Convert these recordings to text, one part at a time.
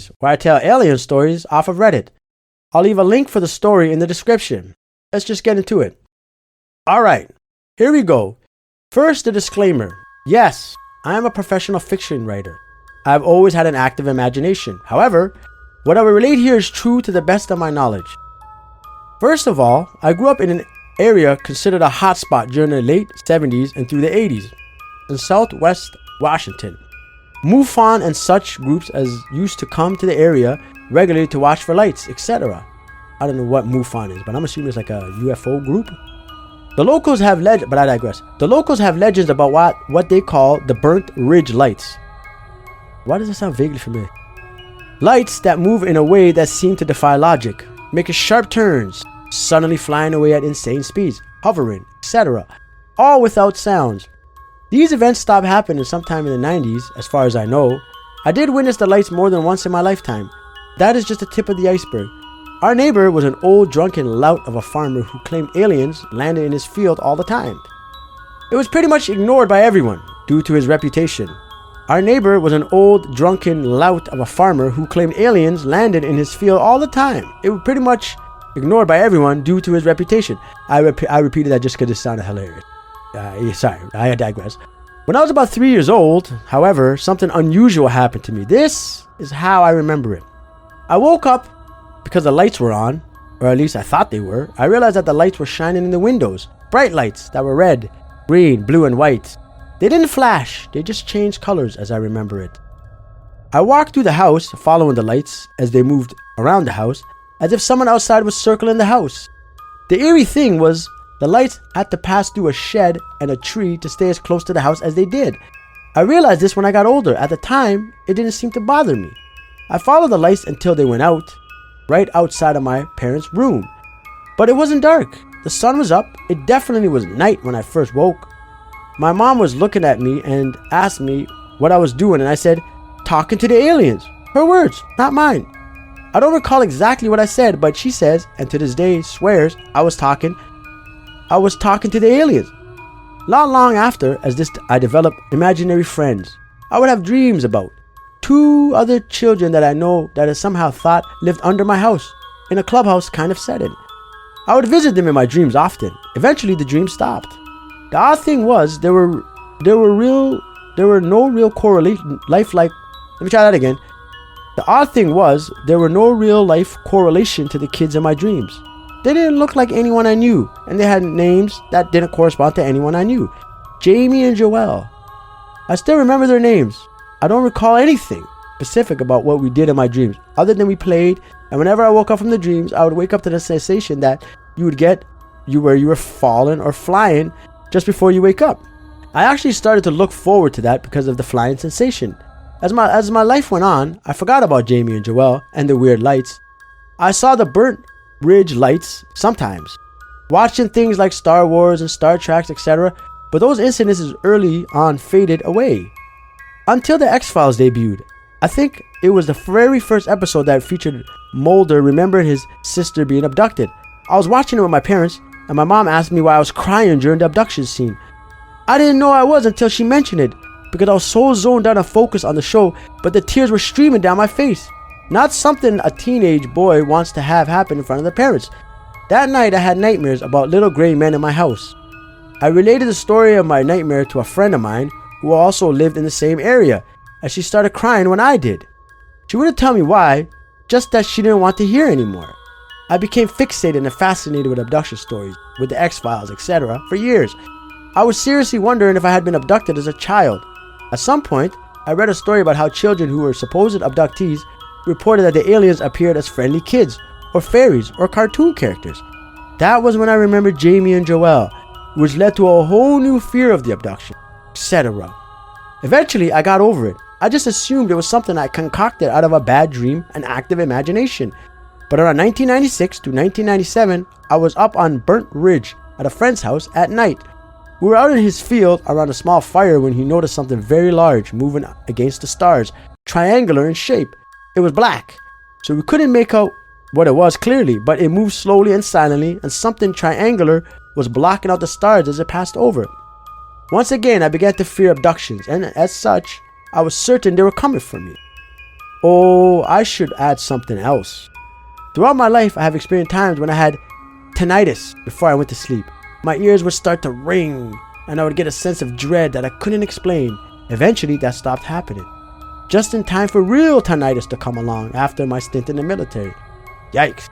Stories, where I tell alien stories off of Reddit. I'll leave a link for the story in the description. Let's just get into it. Alright, here we go. First, the disclaimer. Yes, I am a professional fiction writer. I've always had an active imagination. However, what I will relate here is true to the best of my knowledge. First of all, I grew up in an area considered a hotspot during the late 70s and through the 80s in southwest Washington. MUFON and such groups as used to come to the area regularly to watch for lights, etc. I don't know what MUFON is, but I'm assuming it's like a UFO group. The locals have but I digress. The locals have legends about what they call the Burnt Ridge lights. Why does that sound vaguely familiar? Lights that move in a way that seem to defy logic, making sharp turns, suddenly flying away at insane speeds, hovering, etc. All without sounds. These events stopped happening sometime in the 90s, as far as I know. I did witness the lights more than once in my lifetime. That is just the tip of the iceberg. Our neighbor was an old drunken lout of a farmer who claimed aliens landed in his field all the time. It was pretty much ignored by everyone due to his reputation. Our neighbor was an old drunken lout of a farmer who claimed aliens landed in his field all the time. It was pretty much ignored by everyone due to his reputation. I repeated that just because it sounded hilarious. Sorry, I digress. When I was about 3 years old, however, something unusual happened to me. This is how I remember it. I woke up because the lights were on, or at least I thought they were. I realized that the lights were shining in the windows. Bright lights that were red, green, blue, and white. They didn't flash, they just changed colors as I remember it. I walked through the house, following the lights as they moved around the house, as if someone outside was circling the house. The eerie thing was, the lights had to pass through a shed and a tree to stay as close to the house as they did. I realized this when I got older. At the time, it didn't seem to bother me. I followed the lights until they went out, right outside of my parents' room. But it wasn't dark. The sun was up. It definitely was night when I first woke. My mom was looking at me and asked me what I was doing, and I said, talking to the aliens. Her words, not mine. I don't recall exactly what I said, but she says, and to this day swears, I was talking to the aliens. Not long after, I developed imaginary friends. I would have dreams about 2 other children that I know that I somehow thought lived under my house, in a clubhouse kind of setting. I would visit them in my dreams often. Eventually, the dream stopped. The odd thing was, there were no real correlation, lifelike. Let me try that again. The odd thing was, there were no real life correlation to the kids in my dreams. They didn't look like anyone I knew, and they had names that didn't correspond to anyone I knew. Jamie and Joelle. I still remember their names. I don't recall anything specific about what we did in my dreams, other than we played, and whenever I woke up from the dreams, I would wake up to the sensation that you would get where you were falling or flying just before you wake up. I actually started to look forward to that because of the flying sensation. As my life went on, I forgot about Jamie and Joelle and the weird lights. I saw the Burnt Ridge lights sometimes, watching things like Star Wars and Star Trek, etc., but those incidences early on faded away. Until the X-Files debuted. I think it was the very first episode that featured Mulder remembering his sister being abducted. I was watching it with my parents, and my mom asked me why I was crying during the abduction scene. I didn't know I was until she mentioned it, because I was so zoned out and focused on the show, but the tears were streaming down my face. Not something a teenage boy wants to have happen in front of their parents. That night I had nightmares about little gray men in my house. I related the story of my nightmare to a friend of mine who also lived in the same area, and she started crying when I did. She wouldn't tell me why, just that she didn't want to hear anymore. I became fixated and fascinated with abduction stories, with the X-Files, etc. for years. I was seriously wondering if I had been abducted as a child. At some point, I read a story about how children who were supposed abductees reported that the aliens appeared as friendly kids, or fairies, or cartoon characters. That was when I remembered Jamie and Joelle, which led to a whole new fear of the abduction, etc. Eventually, I got over it. I just assumed it was something I concocted out of a bad dream and active imagination. But around 1996 to 1997, I was up on Burnt Ridge at a friend's house at night. We were out in his field around a small fire when he noticed something very large moving against the stars, triangular in shape. It was black, so we couldn't make out what it was clearly, but it moved slowly and silently, and something triangular was blocking out the stars as it passed over. Once again, I began to fear abductions, and as such, I was certain they were coming for me. Oh, I should add something else. Throughout my life, I have experienced times when I had tinnitus before I went to sleep. My ears would start to ring, and I would get a sense of dread that I couldn't explain. Eventually, that stopped happening, just in time for real tinnitus to come along after my stint in the military. Yikes.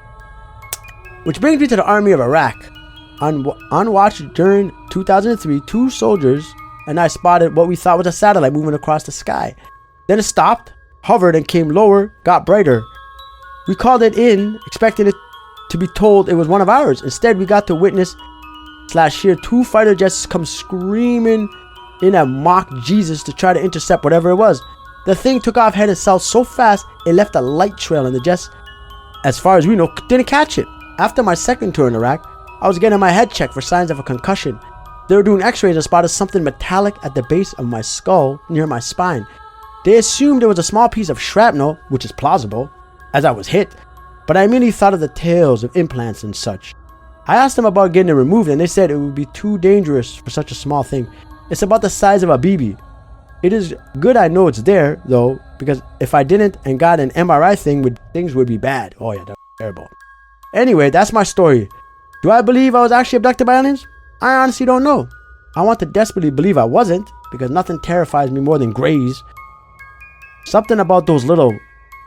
Which brings me to the Army of Iraq. On watch during 2003, 2 soldiers and I spotted what we thought was a satellite moving across the sky. Then it stopped, hovered, and came lower, got brighter. We called it in, expecting it to be told it was one of ours. Instead, we got to witness / hear 2 fighter jets come screaming in a mock Jesus to try to intercept whatever it was. The thing took off heading south so fast, it left a light trail, and the jets, as far as we know, didn't catch it. After my second tour in Iraq, I was getting my head checked for signs of a concussion. They were doing x-rays and spotted something metallic at the base of my skull near my spine. They assumed it was a small piece of shrapnel, which is plausible, as I was hit, but I immediately thought of the tales of implants and such. I asked them about getting it removed, and they said it would be too dangerous for such a small thing. It's about the size of a BB. It is good I know it's there, though, because if I didn't and got an MRI things would be bad. Oh yeah, that's terrible. Anyway, that's my story. Do I believe I was actually abducted by aliens? I honestly don't know. I want to desperately believe I wasn't, because nothing terrifies me more than grays. Something about those little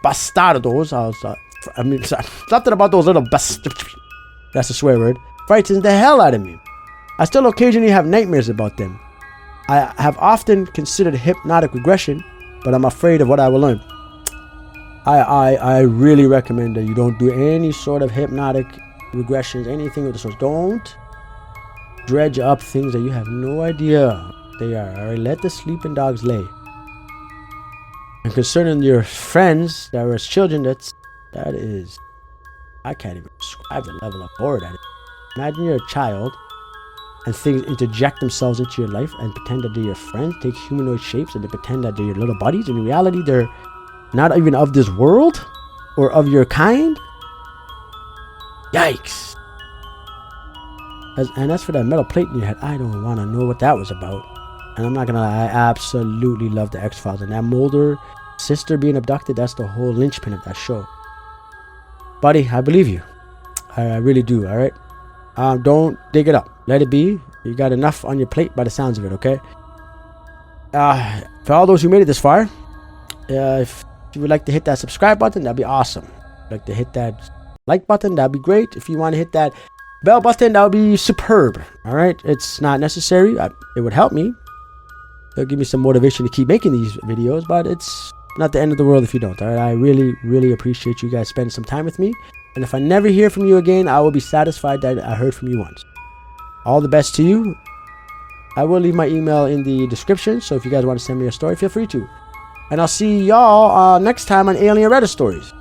bastardos, something about those little that's a swear word, frightens the hell out of me. I still occasionally have nightmares about them. I have often considered hypnotic regression, but I'm afraid of what I will learn. I really recommend that you don't do any sort of hypnotic regressions, anything of the sort. Don't dredge up things that you have no idea they are. Alright, let the sleeping dogs lay. And concerning your friends that were as children, that is, I can't even describe the level of horror that is. Imagine you're a child and things interject themselves into your life and pretend that they're your friends, take humanoid shapes, and they pretend that they're your little buddies. In reality, they're not even of this world or of your kind. Yikes. And as for that metal plate in your head, I don't want to know what that was about. And I'm not gonna lie, I absolutely love the X-Files. And that Mulder sister being abducted, that's the whole linchpin of that show. Buddy, I believe you. I really do, alright? Don't dig it up. Let it be. You got enough on your plate by the sounds of it, okay? For all those who made it this far, if you would like to hit that subscribe button, that'd be awesome. If you'd like to hit that like button, that'd be great. If you want to hit that bell button, that would be superb. Alright? It's not necessary. It would help me. It'll give me some motivation to keep making these videos, but it's not the end of the world if you don't. Alright? I really, really appreciate you guys spending some time with me. And if I never hear from you again, I will be satisfied that I heard from you once. All the best to you. I will leave my email in the description, so if you guys want to send me a story, feel free to. And I'll see y'all next time on Alien Reddit Stories.